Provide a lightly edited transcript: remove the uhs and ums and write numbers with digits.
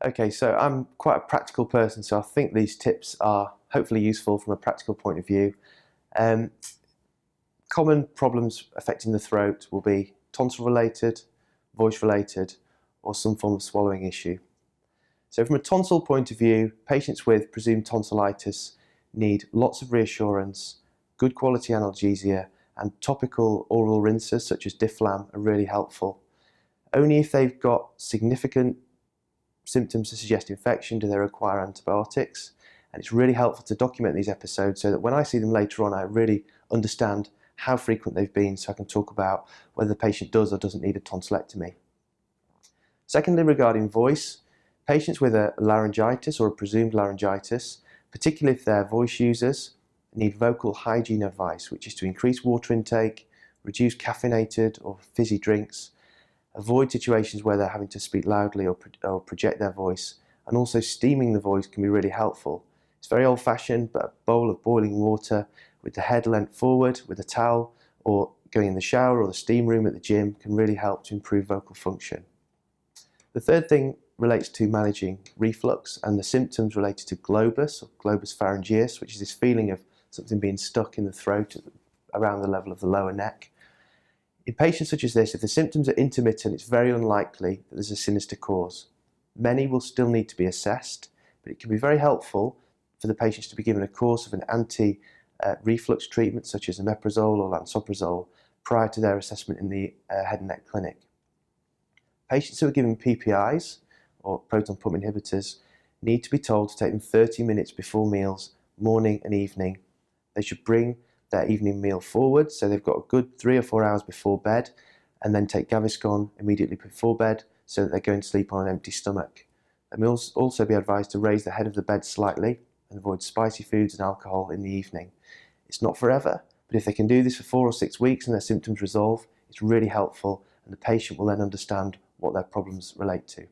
Okay, so I'm quite a practical person, so I think these tips are hopefully useful from a practical point of view. Common problems affecting the throat will be tonsil related, voice related, or some form of swallowing issue. So from a tonsil point of view, patients with presumed tonsillitis need lots of reassurance, good quality analgesia, and topical oral rinses such as Diflam are really helpful. Only if they've got significant symptoms to suggest infection do they require antibiotics, and it's really helpful to document these episodes so that when I see them later on I really understand how frequent they've been, so I can talk about whether the patient does or doesn't need a tonsillectomy. Secondly, regarding voice, patients with a laryngitis or a presumed laryngitis, particularly if they're voice users, need vocal hygiene advice, which is to increase water intake, reduce caffeinated or fizzy drinks, avoid situations where they're having to speak loudly or project their voice, and also steaming the voice can be really helpful. It's very old-fashioned, but a bowl of boiling water with the head leant forward with a towel, or going in the shower or the steam room at the gym can really help to improve vocal function. The third thing relates to managing reflux and the symptoms related to globus or globus pharyngeus, which is this feeling of something being stuck in the throat around the level of the lower neck. In patients such as this, if the symptoms are intermittent, it's very unlikely that there's a sinister cause. Many will still need to be assessed, but it can be very helpful for the patients to be given a course of an anti-reflux treatment such as omeprazole or lansoprazole prior to their assessment in the head and neck clinic. Patients who are given PPIs or proton pump inhibitors need to be told to take them 30 minutes before meals, morning and evening. They should bring their evening meal forward, so they've got a good 3 or 4 hours before bed, and then take Gaviscon immediately before bed so that they're going to sleep on an empty stomach. They may also be advised to raise the head of the bed slightly and avoid spicy foods and alcohol in the evening. It's not forever, but if they can do this for 4 or 6 weeks and their symptoms resolve, it's really helpful, and the patient will then understand what their problems relate to.